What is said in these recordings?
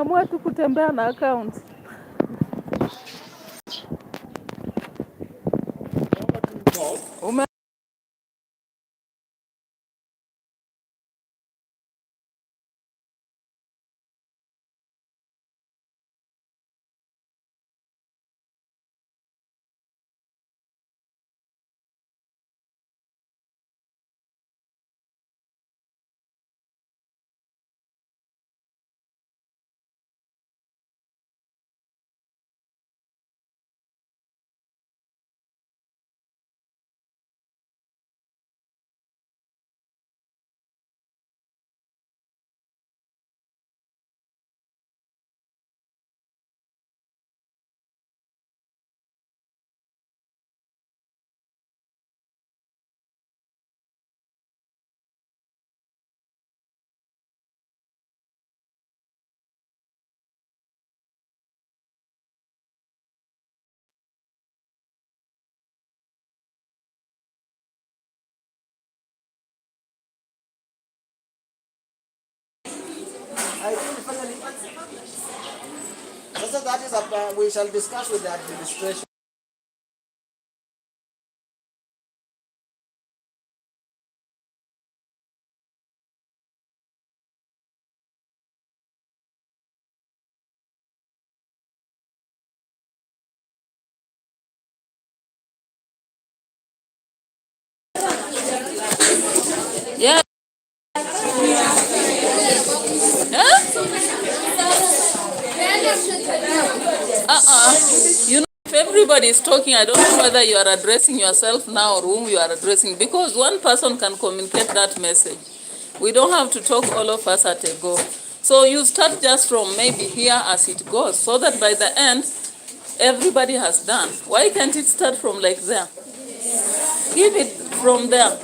umeamua tu kutembea na account. Ume So that is up, we shall discuss with the administration. yeah. You know, if everybody is talking, I don't know whether you are addressing yourself now or whom you are addressing, because one person can communicate that message. We don't have to talk all of us at a go. So you start just from maybe here as it goes, so that by the end, everybody has done. Why can't it start from like there? Give it from there.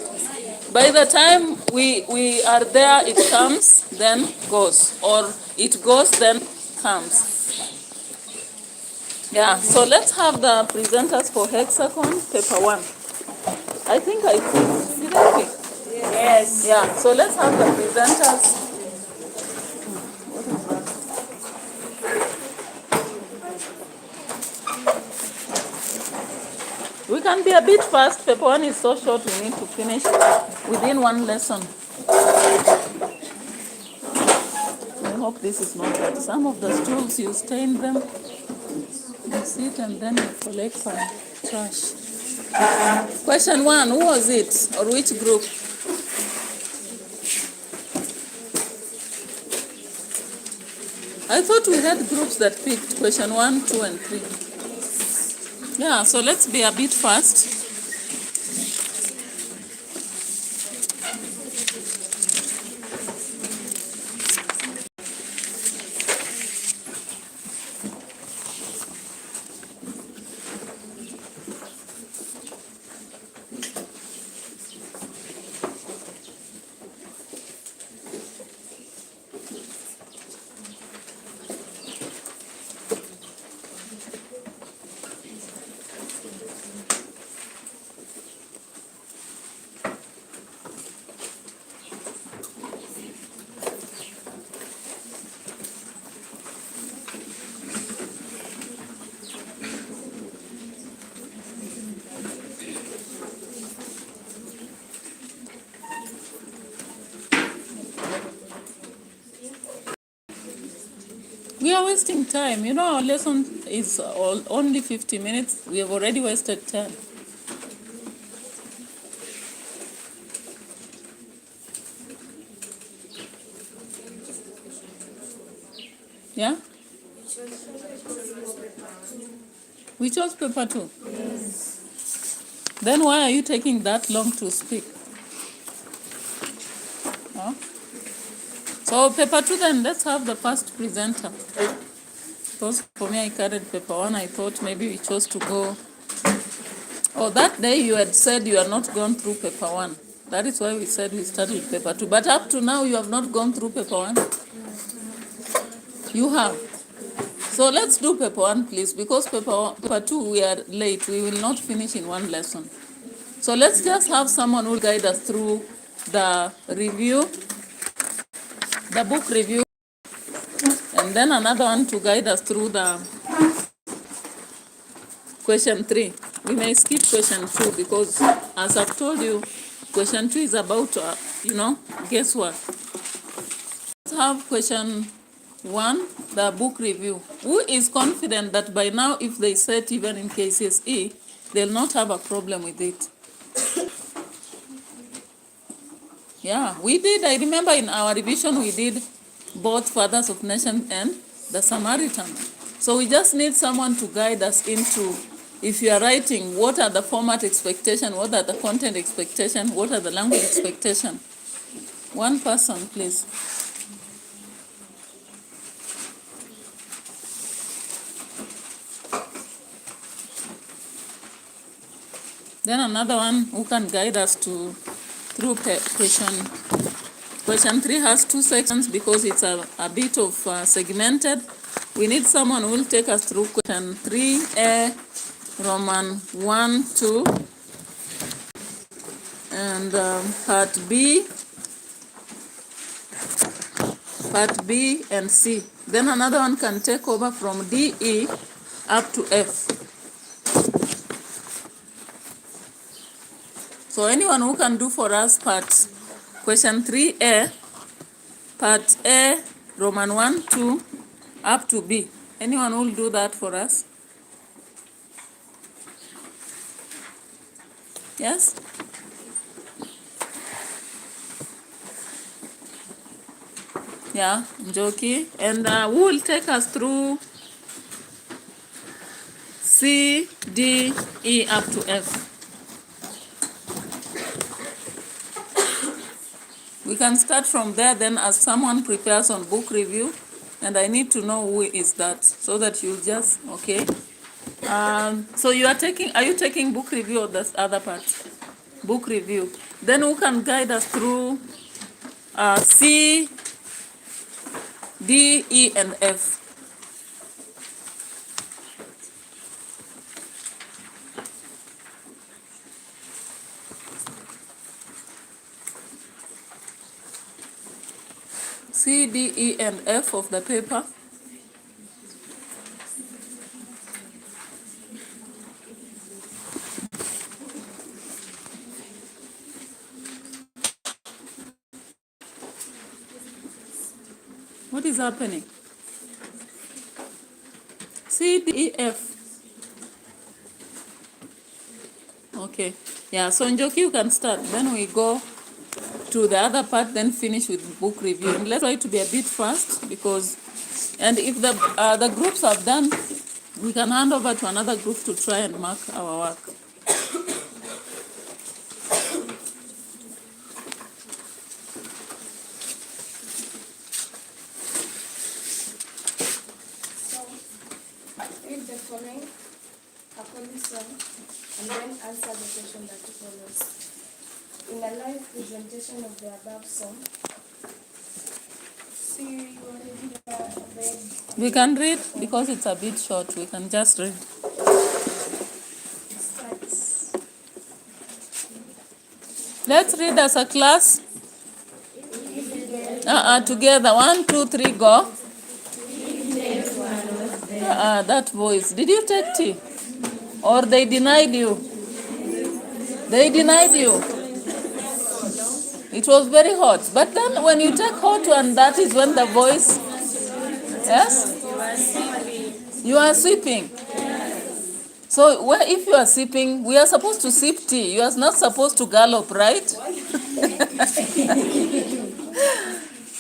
By the time we are there, it comes, then goes. Or it goes, then comes. Yeah, so let's have the presenters for hexagon paper 1. I think I picked. Did I pick? Yes. Yeah, so let's have the presenters. We can be a bit fast. Paper 1 is so short, we need to finish within one lesson. I hope this is not that. Some of the stools, you stain them, you sit and then you collect some trash. Question 1, who was it? Or which group? I thought we had groups that picked question 1, 2, and 3. Yeah, so let's be a bit fast. We are wasting time. You know, our lesson is only 50 minutes. We have already wasted 10. Yeah? We chose paper 2. Yes. Then why are you taking that long to speak? Huh? So paper 2 then, let's have the first presenter. Because for me I carried paper 1, I thought maybe we chose to go. Oh, that day you had said you are not gone through paper 1. That is why we said we started with paper 2. But up to now you have not gone through paper 1. You have. So let's do paper 1, please, because paper 2 we are late. We will not finish in one lesson. So let's just have someone who will guide us through the review, the book review, and Then another one to guide us through the question 3. We may skip question 2 because, as I've told you, question 2 is about, guesswork. Let's have question 1, the book review. Who is confident that by now, if they set even in KCSE, they'll not have a problem with it? Yeah, we did. I remember in our revision, we did both Fathers of Nations and the Samaritan. So we just need someone to guide us into, if you are writing, what are the format expectation, what are the content expectation, what are the language expectation. One person, please. Then another one who can guide us through question 3 has 2 sections because it's a bit of segmented. We need someone who will take us through question 3A, Roman 1, 2, and part B and C. Then another one can take over from DE up to F. So anyone who can do for us question 3A, part A, Roman 1, 2, up to B. Anyone who will do that for us? Yes? Yeah, Njoki. And who will take us through C, D, E, up to F? We can start from there then as someone prepares on book review, and I need to know who is that so that you just, okay. So are you taking book review or the other part? Book review. Then who can guide us through C, D, E, and F? C, D, E, and F of the paper. What is happening? C, D, E, F. Okay. Yeah, so Njoki, you can start. Then we go to the other part, then finish with book review. And let's try to be a bit fast because, and if the groups have done, we can hand over to another group to try and mark our work. Read the following, according song, and then answer the question that follows. In a live presentation of the above song, see you already read. We can read because it's a bit short. We can just read. Starts. Let's read as a class. Together. 1, 2, 3, go. That voice. Did you take tea? Or they denied you? They denied you. It was very hot. But then when you take hot one, that is when the voice... Yes? You are sweeping. So if you are sipping, we are supposed to sip tea. You are not supposed to gallop, right?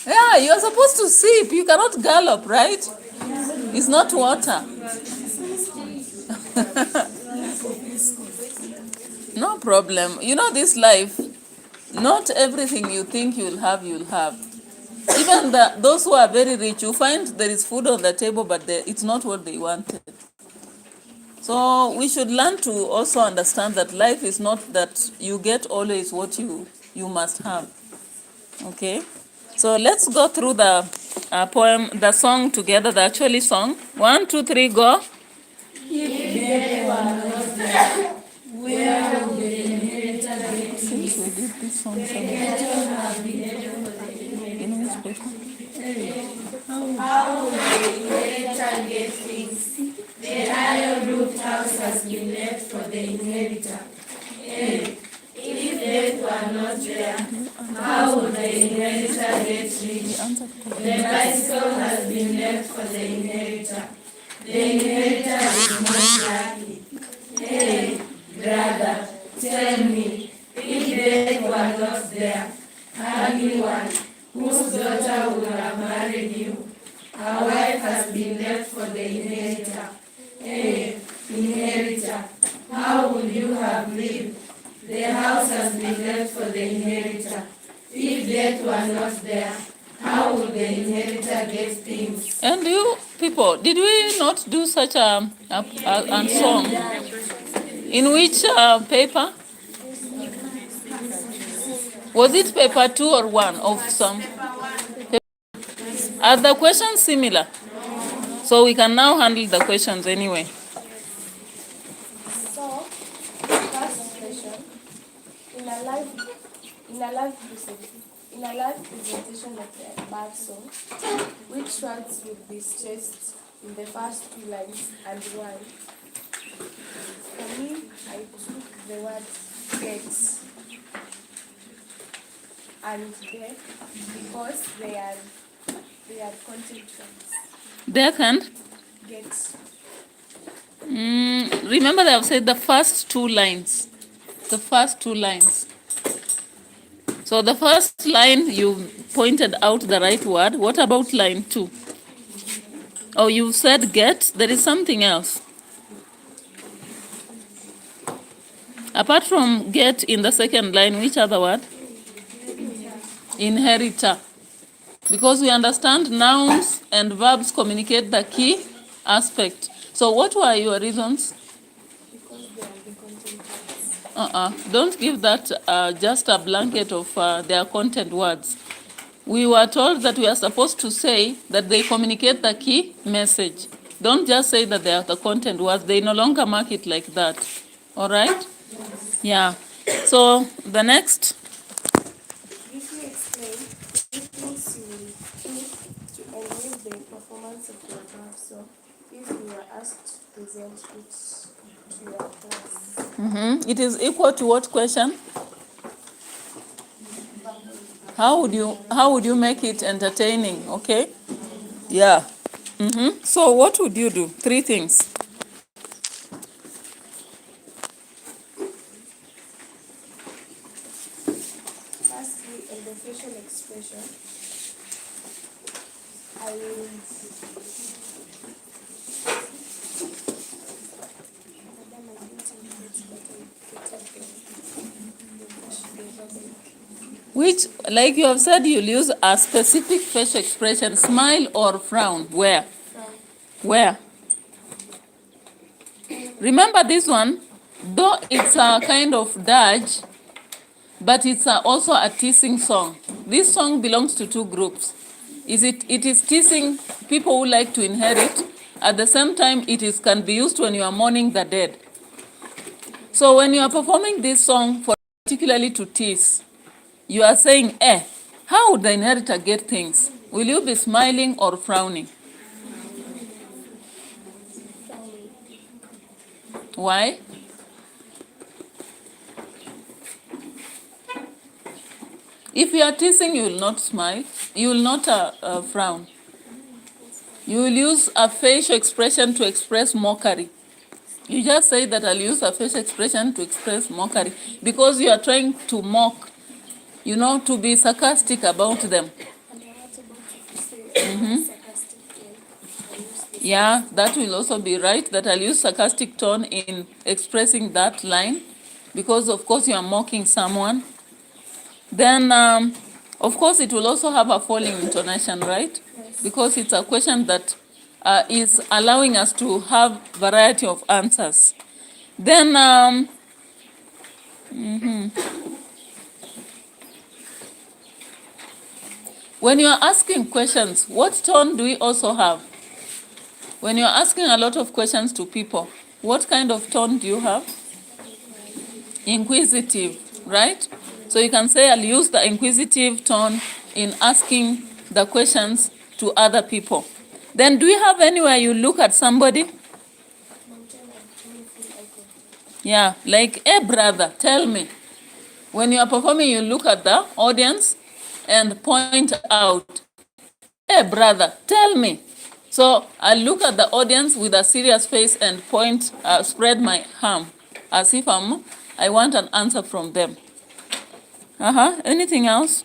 Yeah, you are supposed to sip. You cannot gallop, right? It's not water. No problem. You know, this life, not everything you think you'll have. Even those who are very rich, you find there is food on the table, but it's not what they wanted. So we should learn to also understand that life is not that you get always what you must have. Okay? So let's go through the poem, the song together, the actually song. 1, 2, 3, go. If there was there, where would the inheritance be? Since we did this song, The creation have been able to in which paper? How will the inheritor get things? The iron-roofed house has been left for the inheritor. A. If death were not there, how would the inheritor get rich? The bicycle has been left for the inheritor. The inheritor is most lucky. Hey, brother, tell me, if death were not there, ugly one, whose daughter would have married you? Our wife has been left for the inheritor. Hey, inheritor, how would you have lived? The house has been left for the inheritor. If death were not there, how would the inheritor get things? And you people, did we not do such a song? In which paper? Was it paper 2 or 1 of some? Are the questions similar? So we can now handle the questions anyway. So, first question, in a live presentation of the above song, which words would be stressed in the first 2 lines and why? For me, I took the word get and there because they are content words. There can? Get. Remember that I've said the first 2 lines. The first 2 lines. So the first line, you pointed out the right word. What about line 2? Oh, you said get. There is something else. Apart from get in the second line, which other word? Inheritor. Because we understand nouns and verbs communicate the key aspect. So what were your reasons? Because they are the content words. Don't give that just a blanket of their content words. We were told that we are supposed to say that they communicate the key message. Don't just say that they are the content words. They no longer mark it like that. All right? Yeah. So the next. Briefly explain three things you will do to enhance the performance of your above song if you were asked to present it to your class. It is equal to what question? How would you make it entertaining? Okay? Yeah. So what would you do? 3 things. Firstly, in the facial expression, I will Which, like you have said, you'll use a specific facial expression, smile or frown. Where? Where? Remember this one, though it's a kind of dirge, but it's also a teasing song. This song belongs to 2 groups. It is teasing people who like to inherit. At the same time, can be used when you are mourning the dead. So when you are performing this song, particularly to tease, you are saying, how would the inheritor get things? Will you be smiling or frowning? Why? If you are teasing, you will not smile. You will not frown. You will use a facial expression to express mockery. You just say that I'll use a facial expression to express mockery because you are trying to mock, to be sarcastic about them. Yeah, that will also be right, that I'll use sarcastic tone in expressing that line because, of course, you are mocking someone. Then, of course, it will also have a falling intonation, right? Yes. Because it's a question that is allowing us to have variety of answers. Then, when you are asking questions, what tone do we also have? When you are asking a lot of questions to people, what kind of tone do you have? Inquisitive, right? So you can say I'll use the inquisitive tone in asking the questions to other people. Then do you have anywhere you look at somebody? Yeah, like, hey brother, tell me. When you are performing, you look at the audience and point out, hey brother, tell me. So I look at the audience with a serious face and point, spread my arm as if I want an answer from them. Anything else?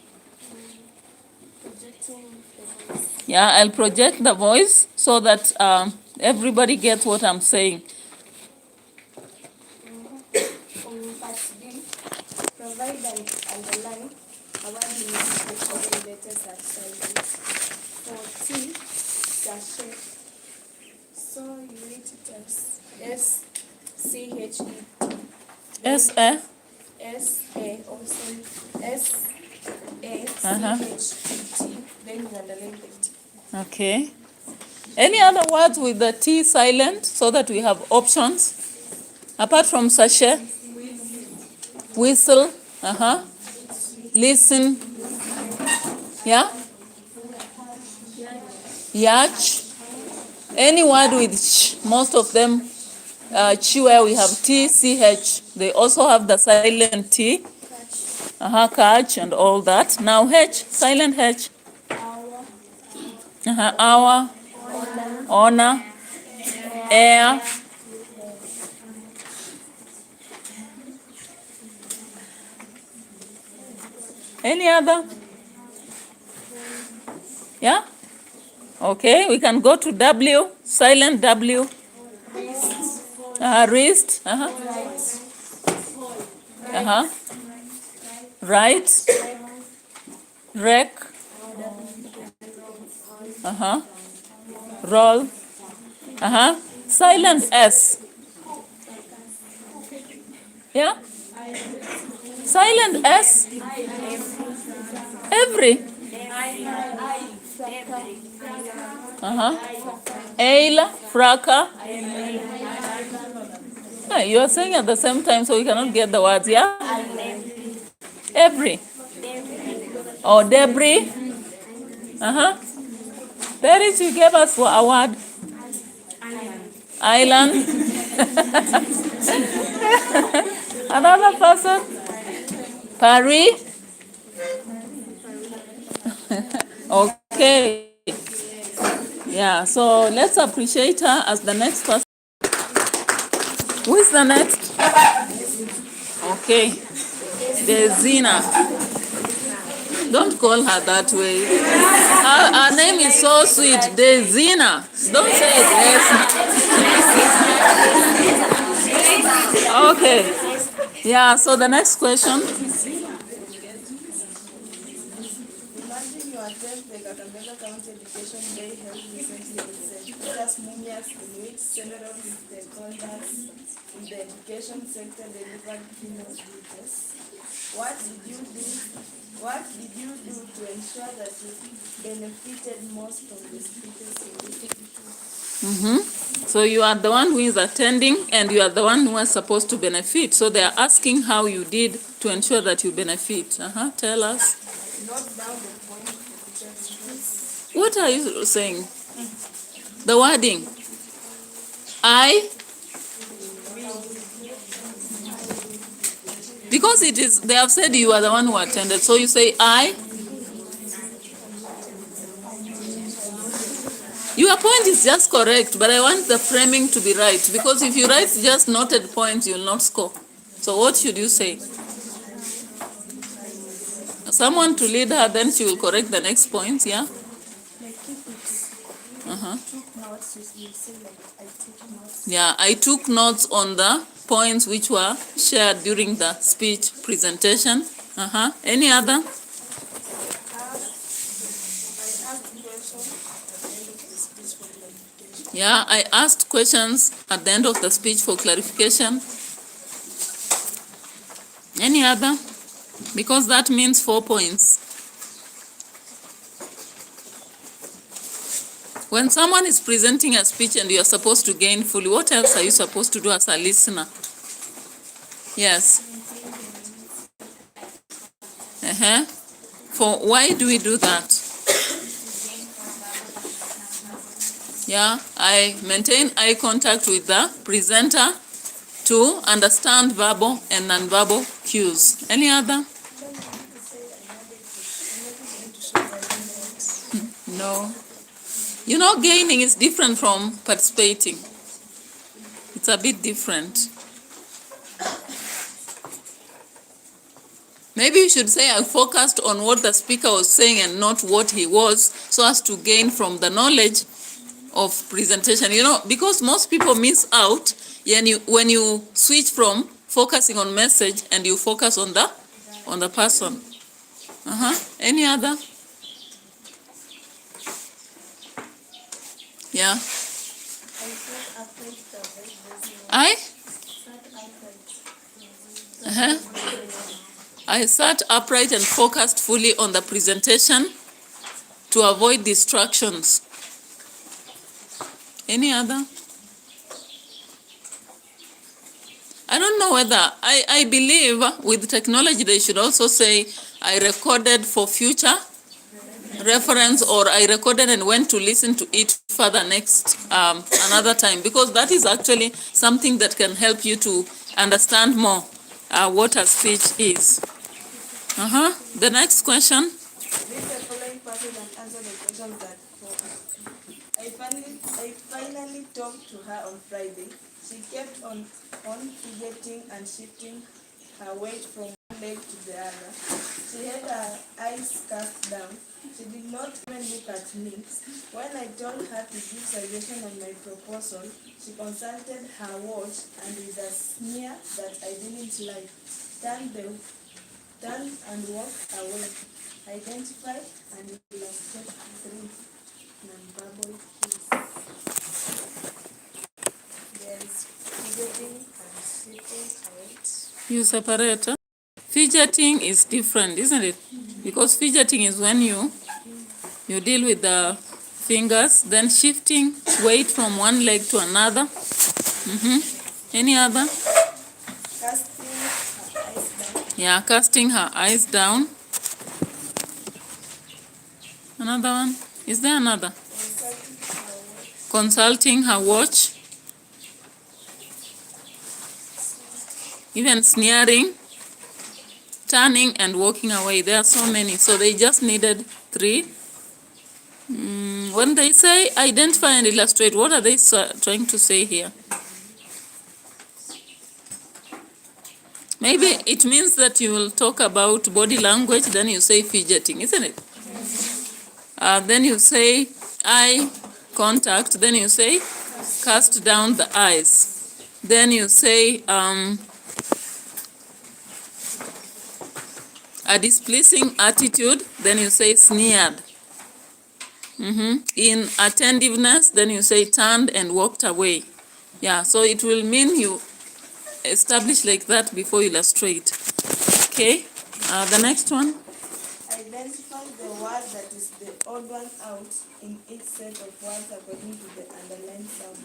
Yeah, I'll project the voice so that everybody gets what I'm saying. Part B, provide and underline a word in the following letters at sizes. For T, sachet. So you read it as S-C-H-E. S-A? S-A, also S-A-C-H-E-T. Then you underline the T. Okay. Any other words with the T silent so that we have options? Apart from sachet? Whistle? Listen? Yeah? Yach? Any word with ch, most of them, ch where we have T, CH. They also have the silent T. Catch and all that. Now H, silent H. Hour. Honor. Air. Any other? Yeah? Okay, we can go to W, silent W. Wrist. Right. Rec. Roll. Silent S. Yeah? Silent S. Every. Ale, fraka. You are saying at the same time, so we cannot get the words, yeah? Every. Or debris. Paris, you gave us for a word. Island. Another person. Paris. Okay. Yeah, so let's appreciate her as the next person. Who is the next? Okay. Dezina. Don't call her that way. Her name is so sweet. Dezina. Don't say it. Okay. Yeah, so the next question. Imagine you attend the Kakamega County Education Day held recently in St. Peter's Mumias, in which several stakeholders in the education sector delivered keynote speeches. What did you do to ensure that you benefited most from the speeches you listened to? So you are the one who is attending and you are the one who is supposed to benefit. So they are asking how you did to ensure that you benefit. Tell us. Note down the point of the text. What are you saying? The wording. I. Because it is, they have said you are the one who attended. So you say I. Your point is just correct, but I want the framing to be right. Because if you write just noted points, you will not score. So what should you say? Someone to lead her, then she will correct the next points, yeah? Yeah, I took notes on the points which were shared during the speech presentation. Any other? Yeah, I asked questions at the end of the speech for clarification. Any other? Because that means 4 points. When someone is presenting a speech and you are supposed to gain fully, what else are you supposed to do as a listener? Yes. Why do we do that? Yeah, I maintain eye contact with the presenter to understand verbal and non-verbal cues. Any other? No. You know, gaining is different from participating. It's a bit different. Maybe you should say I focused on what the speaker was saying and not what he was, so as to gain from the knowledge of presentation. You know, because most people miss out when you switch from focusing on message and you focus on the person. Any other? Yeah. I? I sat upright and focused fully on the presentation to avoid distractions. Any other? I don't know whether, I believe with technology they should also say I recorded for future reference, or I recorded and went to listen to it further next another time, because that is actually something that can help you to understand more what a speech is. The next question. Read the following passage and answer the questions that follow. I finally talked to her on Friday. She kept on fidgeting and shifting her weight from one leg to the other. She had her eyes cast down. She did not even look at me. When I told her to give suggestion on my proposal, she consulted her watch and with a sneer that I didn't like, turned and walked away. Identify and illustrate 3 non-verbal cues. There is fidgeting and shifting away. You separate. Fidgeting is different, isn't it? Because fidgeting is when you deal with the fingers, then shifting weight from one leg to another. Any other? Casting her eyes down. Yeah, casting her eyes down. Another one? Is there another? Consulting her watch. Even sneering, turning and walking away. There are so many. So they just needed 3. When they say identify and illustrate, what are they trying to say here? Maybe it means that you will talk about body language, then you say fidgeting, isn't it? Then you say eye contact, then you say cast down the eyes. Then you say a displeasing attitude, then you say sneered. In attentiveness, then you say turned and walked away. Yeah, so it will mean you establish like that before you illustrate. Okay, the next one. Identify the word that is the odd one out in each set of words according to the underlined sound.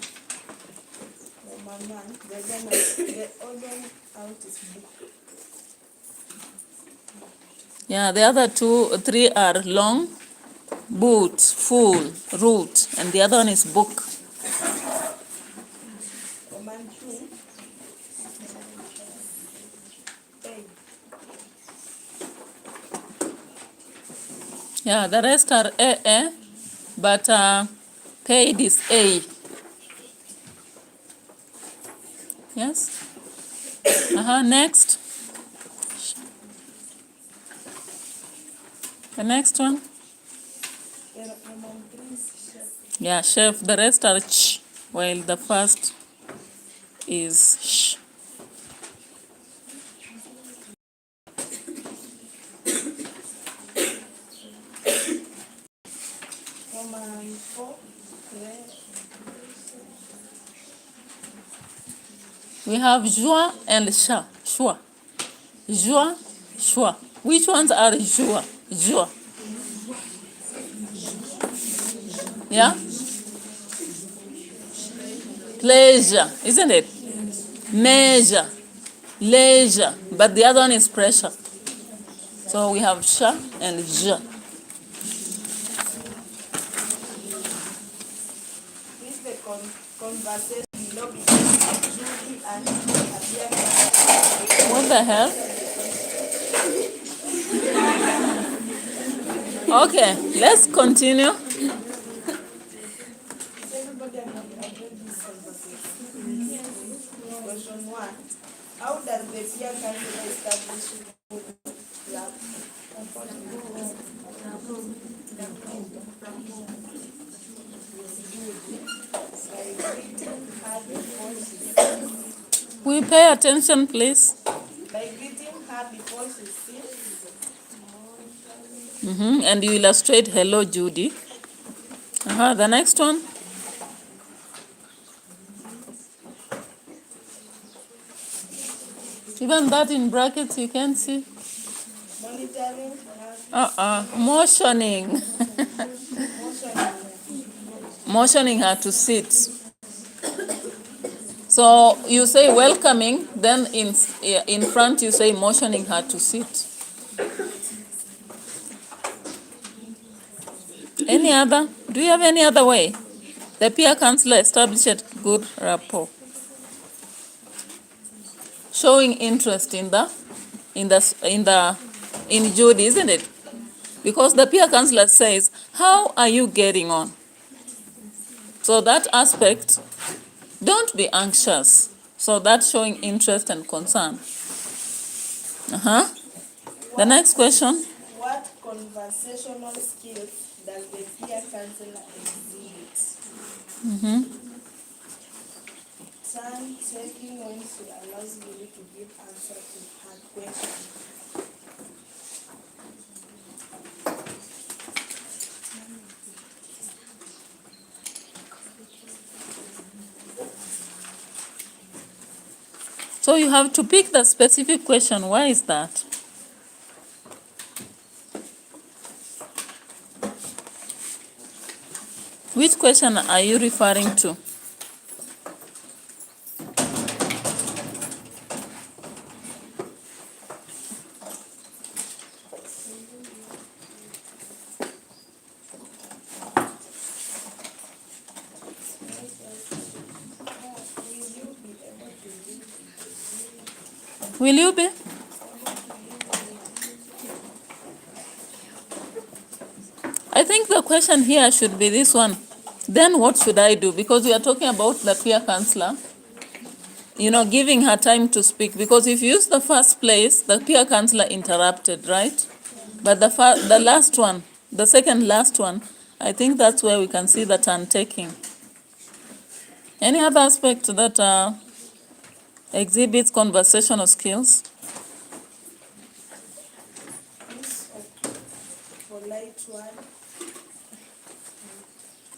Number 1, the odd one out is book. Yeah, the other 3 are long, boot, full, root, and the other one is book. Command 2, pay. Yeah, the rest are A, but paid is A. Yes? Next. The next one. Command 3 is chef. Yeah, chef. The rest are ch, while the first is sh. Command 4, We have joie and sha, shua. Joie, shua. Which ones are joie? Joie. Yeah? Pleasure, isn't it? Measure, leisure. But the other one is pressure. So we have sha and ja. conversation below between Judy and Abia. What the hell? Okay, let's continue. Everybody agree this conversation. Question 1. How does the peer council establish love? We pay attention, please. By greeting her before she sings. And you illustrate hello, Judy. The next one. Even that in brackets you can see. Monitoring her. Motioning. Motioning her to sit. So you say welcoming, then in front you say motioning her to sit. Any other? Do you have any other way? The peer counselor established good rapport. Showing interest in Judy, isn't it? Because the peer counselor says, how are you getting on? So that aspect, don't be anxious. So that's showing interest and concern. The next question. What conversational skills does the peer counselor exhibit? Turn taking when she allows you to give answer to her question. So you have to pick the specific question. Why is that? Which question are you referring to? Will you be? I think the question here should be this one. Then what should I do? Because we are talking about the peer counselor, giving her time to speak. Because if you use the first place, the peer counselor interrupted, right? But the last one, the second last one, I think that's where we can see the turn taking. Any other aspect that exhibits conversational skills? Polite one.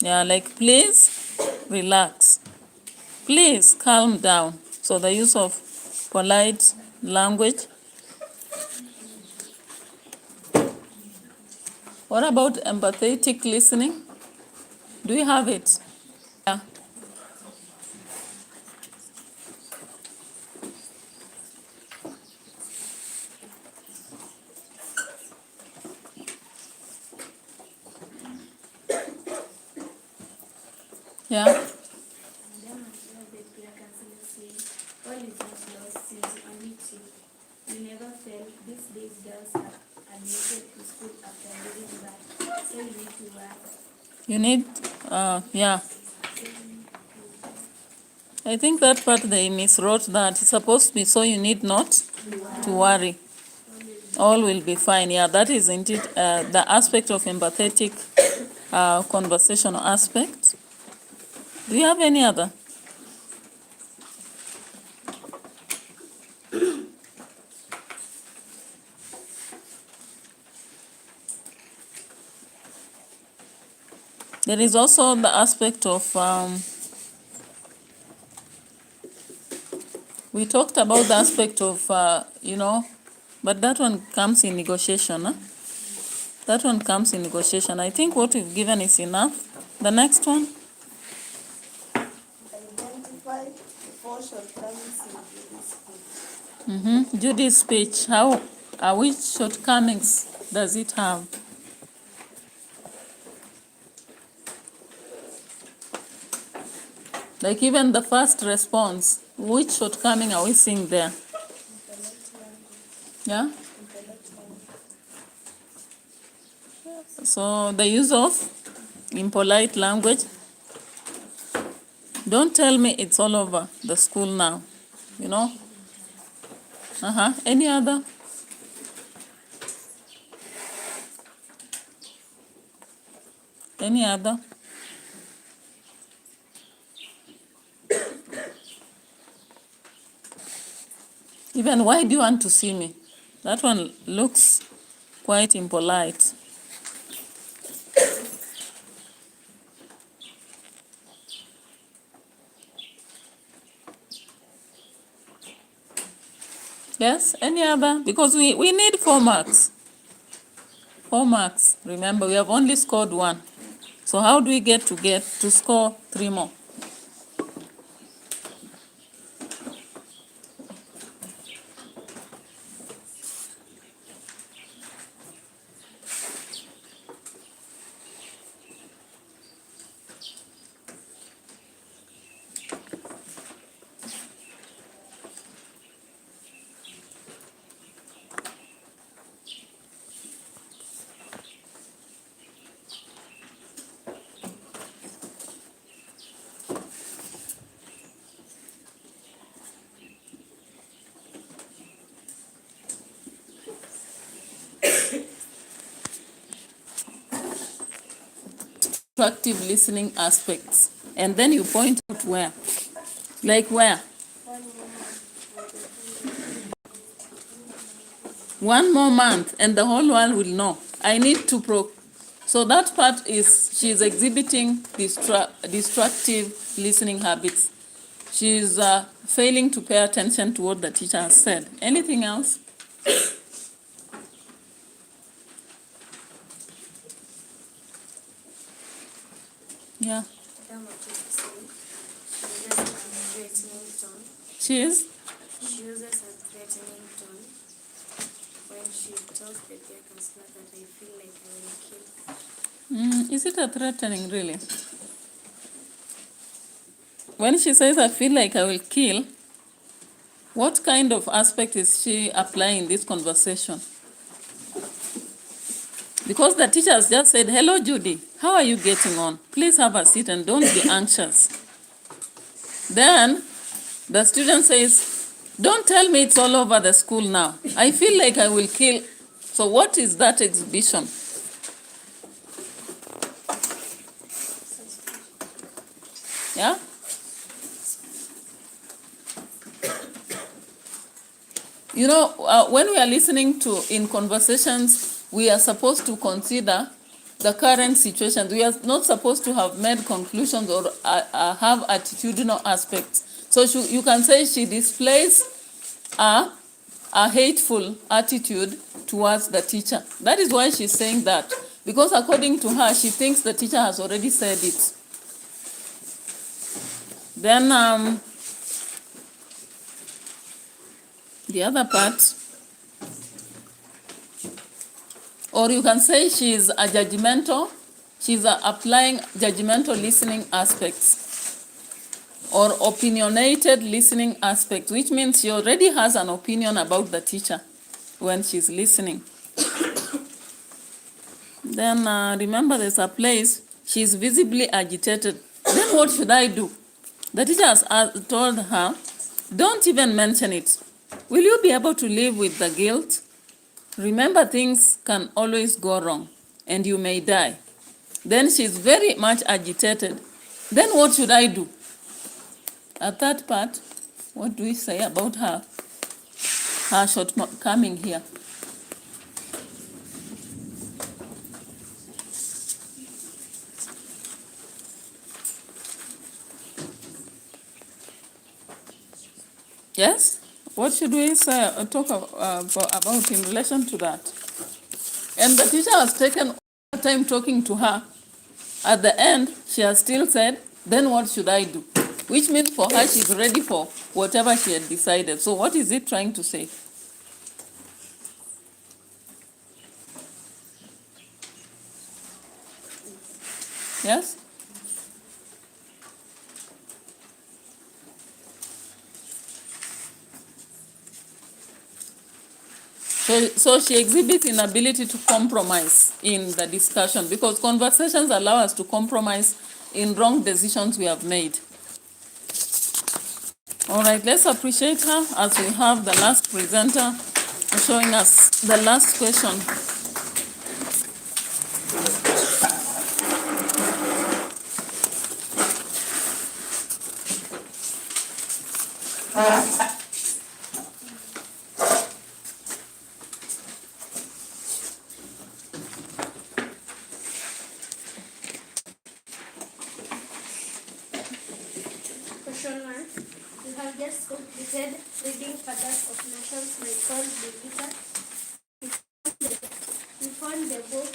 Yeah, like please relax. Please calm down. So the use of polite language. What about empathetic listening? Do you have it? Yeah. Yeah. Madam, the peer counselor says, all is not lost since you only two. You never failed. These days girls are admitted to school after leaving back. So you need to work. You need, yeah. I think that part they miswrote that. It's supposed to be so you need not to worry. All will be fine. Yeah, that is indeed the aspect of empathetic conversational aspect. Do you have any other? There is also the aspect of, we talked about the aspect of, but that one comes in negotiation. Huh? That one comes in negotiation. I think what we've given is enough. The next one. Identify four shortcomings in Judy's speech. Judy's speech. Which shortcomings does it have? Like even the first response, which shortcoming are we seeing there? Yeah? So the use of impolite language. Don't tell me it's all over the school now, you know? Any other? Any other? Even why do you want to see me? That one looks quite impolite. Yes, any other? Because we need 4 marks. 4 marks. Remember, we have only scored 1. So how do we get to score 3 more? Active listening aspects. And then you point out where. Like where? 1 more month and the whole world will know. I need to So that part is she's exhibiting destructive listening habits. She's failing to pay attention to what the teacher has said. Anything else? Yeah. She is? She uses a threatening tone when she tells the dear counselor that I feel like I will kill. Is it a threatening, really? When she says, I feel like I will kill, what kind of aspect is she applying in this conversation? Because the teacher has just said, hello, Judy, how are you getting on? Please have a seat and don't be anxious. Then the student says, don't tell me it's all over the school now. I feel like I will kill. So what is that exhibition? Yeah? You know, when we are listening to in conversations, we are supposed to consider the current situation. We are not supposed to have made conclusions or have attitudinal aspects. So you can say she displays a hateful attitude towards the teacher. That is why she's saying that. Because according to her, she thinks the teacher has already said it. Then the other part, or you can say she's a judgmental, she's applying judgmental listening aspects or opinionated listening aspects, which means she already has an opinion about the teacher when she's listening. Then remember there's a place, she's visibly agitated. Then what should I do? The teacher has told her, don't even mention it. Will you be able to live with the guilt? Remember, things can always go wrong and you may die. Then she's very much agitated. Then what should I do? At that part, what do we say about her shortcoming here? Yes? What should we say, talk about in relation to that? And the teacher has taken time talking to her. At the end, she has still said, then what should I do? Which means for her, she's ready for whatever she had decided. So what is it trying to say? Yes? So she exhibits inability to compromise in the discussion, because conversations allow us to compromise in wrong decisions we have made. All right, let's appreciate her as we have the last presenter showing us the last question. Question 1. You have just completed reading Fathers of Nations by Paul Bivita. You found the book.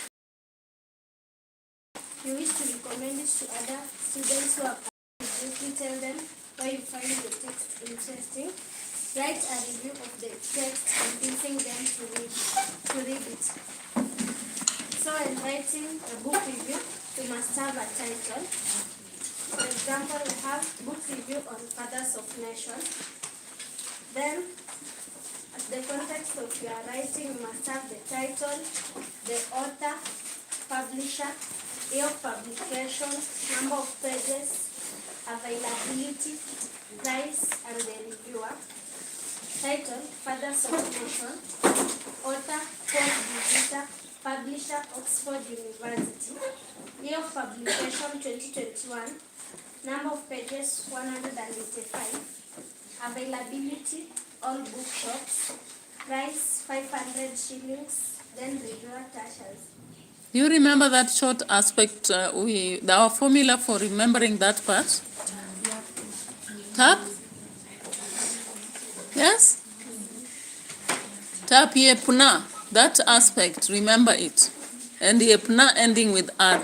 You wish to recommend it to other students who are briefly tell them why you find the text interesting. Write a review of the text, convincing them to read it. So in writing a book review, you must have a title. For example, we have book review on Fathers of Nations. Then, at the context of your writing, you must have the title, the author, publisher, year of publication, number of pages, availability, price, and the reviewer. Title, Fathers of Nations. Author, Paul Bivita. Publisher, Oxford University. Year of publication, 2021. Number of pages, 185. Availability, all bookshops. Price, 500 shillings. Then reviewer titles. Do you remember that short aspect, our formula for remembering that part? Tap? Yes? Tap yepna, that aspect, remember it. And yepna ending with R.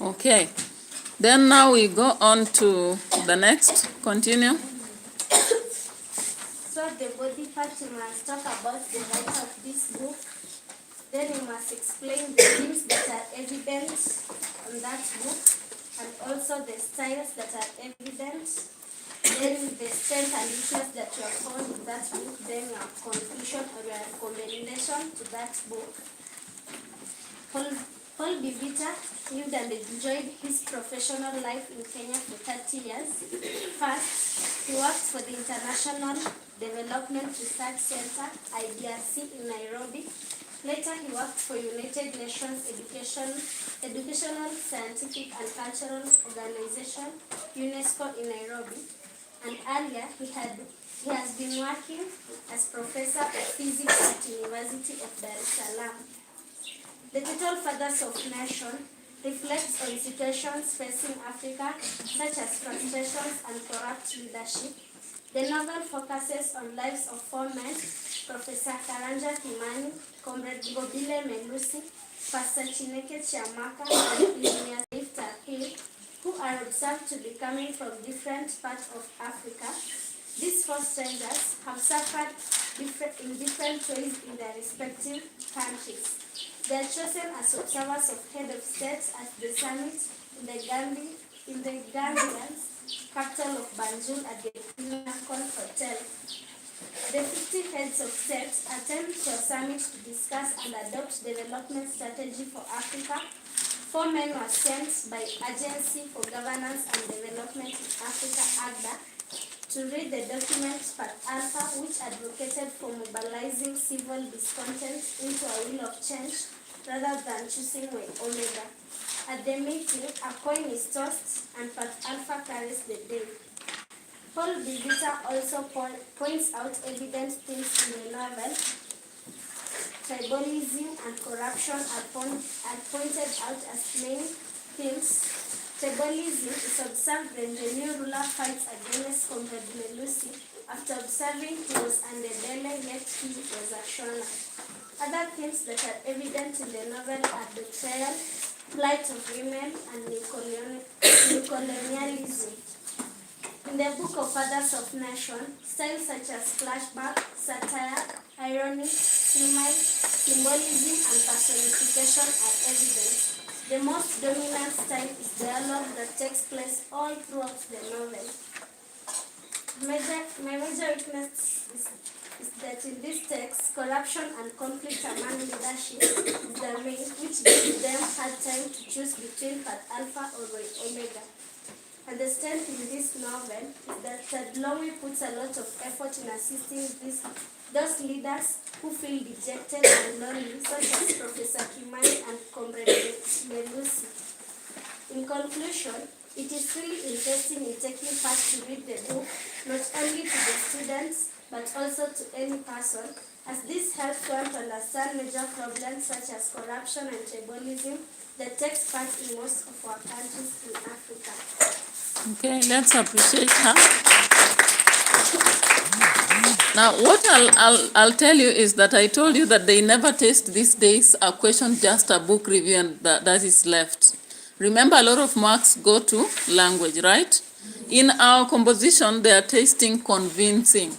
Okay. Then now we go on to the next. Continue. So the body part, you must talk about the writer of this book. Then you must explain the themes that are evident on that book, and also the styles that are evident. Then the strength and weakness that you have found in that book. Then your conclusion or your recommendation to that book. Paul Bivita lived and enjoyed his professional life in Kenya for 30 years. First, he worked for the International Development Research Center, IDRC, in Nairobi. Later, he worked for United Nations Educational, Scientific and Cultural Organization, UNESCO, in Nairobi. And earlier, he has been working as professor of physics at University of Dar es Salaam. The title Fathers of Nation reflects on situations facing Africa, such as frustrations and corrupt leadership. The novel focuses on lives of four men: Professor Karanja Kimani, Comrade Gobile Melusi, Pastor Chineke Chiamaka, and Engineer Saif Takil, who are observed to be coming from different parts of Africa. These four strangers have suffered in different ways in their respective countries. They are chosen as observers of head of states at the summit in the Gambian's capital of Banjul at the Pinnacle Hotel. The 50 heads of states attend the summit to discuss and adopt development strategy for Africa. 4 men were sent by Agency for Governance and Development in Africa, AGDA, to read the document Part Alpha, which advocated for mobilizing civil discontent into a will of change rather than choosing Omega. At the meeting, a coin is tossed and Part Alpha carries the day. Paul Bivita also points out evident themes in the novel. Tribalism and corruption are pointed out as main themes. Tribalism is observed when the new ruler fights against Comrade Melusi after observing he was Andebele yet he was a Shona. Other themes that are evident in the novel are betrayal, plight of women, and neocolonialism. In the book of Fathers of Nation, styles such as flashback, satire, irony, humor, symbolism, and personification are evident. The most dominant style is dialogue that takes place all throughout the novel. My major weakness is that in this text, corruption and conflict among leadership is the main, which gives them hard time to choose between path alpha or omega. And the strength in this novel is that Tadlomi puts a lot of effort in assisting those leaders who feel dejected and lonely, such as Professor Kimani and Comrade Melusi. In conclusion, it is really interesting in taking part to read the book, not only to the students, but also to any person, as this helps one to understand major problems such as corruption and tribalism that takes part in most of our countries in Africa. Okay, let's appreciate her. Now, what I'll tell you is that I told you that they never taste these days a question, just a book review, and that is left. Remember, a lot of marks go to language, right? In our composition, they are tasting convincing.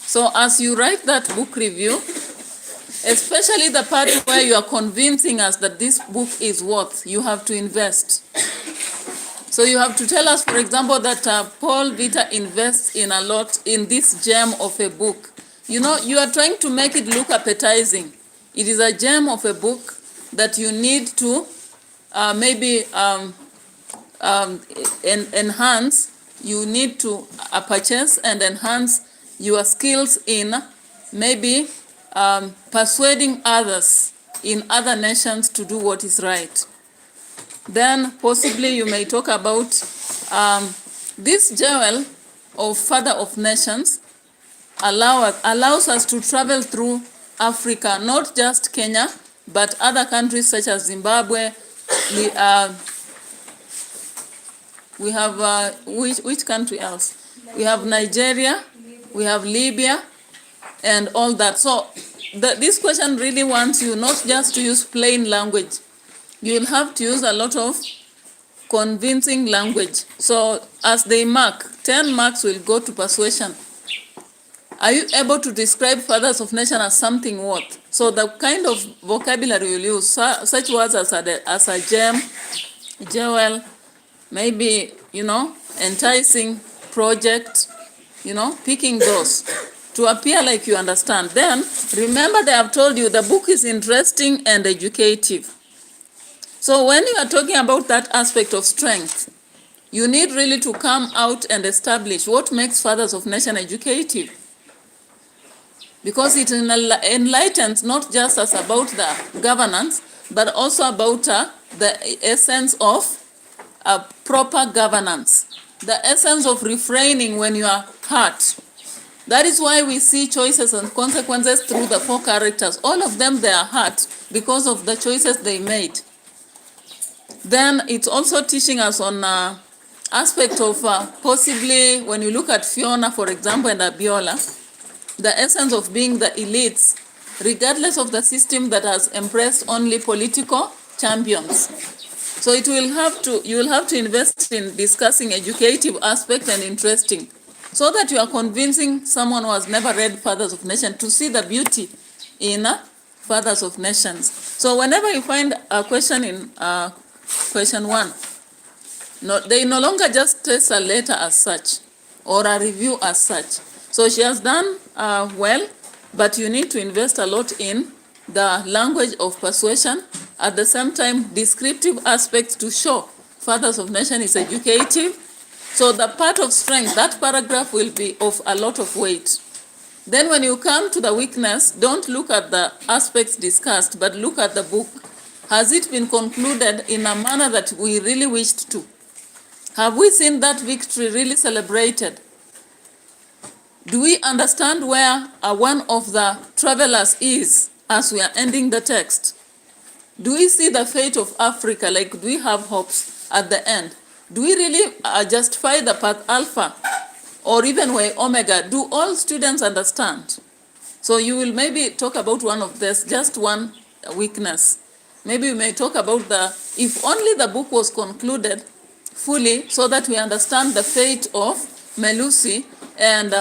So as you write that book review, especially the part where you are convincing us that this book is worth, you have to invest. So you have to tell us, for example, that Paul Vita invests in a lot in this gem of a book. You know, you are trying to make it look appetizing. It is a gem of a book that you need to enhance. You need to purchase and enhance your skills in maybe persuading others in other nations to do what is right. Then possibly you may talk about this jewel of Father of Nations allows us to travel through Africa, not just Kenya, but other countries such as Zimbabwe. We have, which country else? We have Nigeria, we have Libya, and all that. So this question really wants you not just to use plain language. You will have to use a lot of convincing language. So as they mark, 10 marks will go to persuasion. Are you able to describe Fathers of Nation as something worth? So the kind of vocabulary you'll use, such words as a gem, jewel, maybe, enticing, project, picking those to appear like you understand. Then, remember they have told you the book is interesting and educative. So when you are talking about that aspect of strength, you need really to come out and establish what makes Fathers of Nation educative. Because it enlightens not just us about the governance, but also about the essence of proper governance, the essence of refraining when you are hurt. That is why we see choices and consequences through the 4 characters. All of them, they are hurt because of the choices they made. Then it's also teaching us on aspect of possibly, when you look at Fiona, for example, and Abiola, the essence of being the elites, regardless of the system that has impressed only political champions. So you will have to invest in discussing educative aspect and interesting, so that you are convincing someone who has never read Fathers of Nations to see the beauty in Fathers of Nations. So whenever you find a question in question 1, they no longer just test a letter as such or a review as such. So she has done well, but you need to invest a lot in the language of persuasion. At the same time, descriptive aspects to show Fathers of Nation is educative. So the part of strength, that paragraph will be of a lot of weight. Then when you come to the weakness, don't look at the aspects discussed, but look at the book. Has it been concluded in a manner that we really wished to? Have we seen that victory really celebrated? Do we understand where one of the travelers is as we are ending the text? Do we see the fate of Africa? Like, do we have hopes at the end? Do we really justify the path alpha or even way omega? Do all students understand? So you will maybe talk about one of this, just one weakness. Maybe we may talk about if only the book was concluded fully so that we understand the fate of Melusi and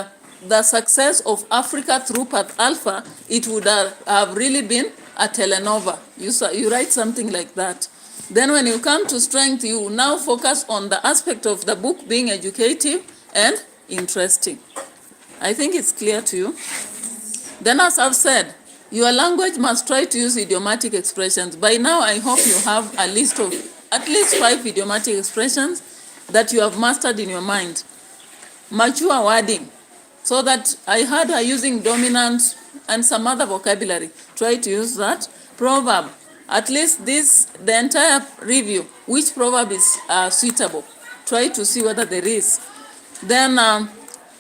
the success of Africa through Path Alpha, it would have really been a telenova. You write something like that. Then when you come to strength, you now focus on the aspect of the book being educative and interesting. I think it's clear to you. Then, as I've said, your language must try to use idiomatic expressions. By now, I hope you have a list of at least 5 idiomatic expressions that you have mastered in your mind. Mature wording, so that I heard her using dominant and some other vocabulary. Try to use that. Proverb, at least the entire review, which proverb is suitable. Try to see whether there is. Then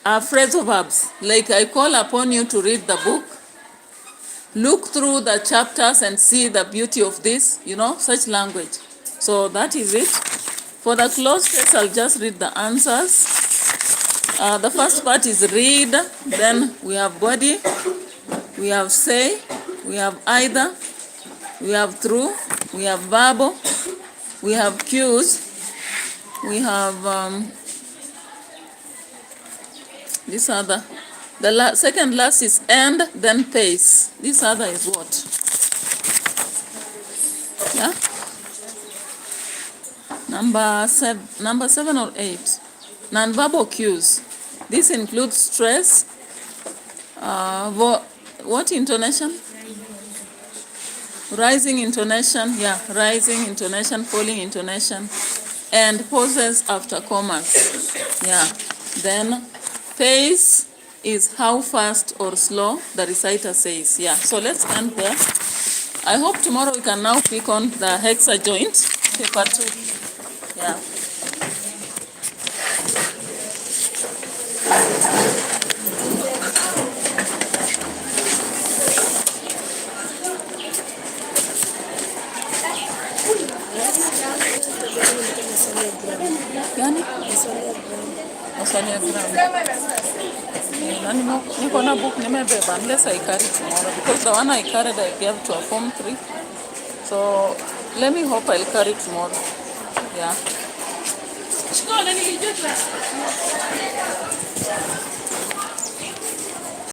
phrasal verbs, like I call upon you to read the book. Look through the chapters and see the beauty of this, such language. So that is it. For the closed text, I'll just read the answers. The first part is read, then we have body, we have say, we have either, we have through, we have verbal, we have cues, we have this other. The second last is end, then pace. This other is what? Yeah? Number 7 or 8. Non-verbal cues. This includes stress. What intonation? Rising intonation. Yeah, rising intonation, falling intonation. And pauses after commas. Yeah. Then pace is how fast or slow the reciter says. Yeah, so let's end there. I hope tomorrow we can now pick on the HEXA joint, paper 2. Yeah. Yani? Maswali ya grammar. Niko na book nimebeba unless I carry tomorrow, because the one I carried I gave to a form 3. So let me hope I'll carry tomorrow. Yeah.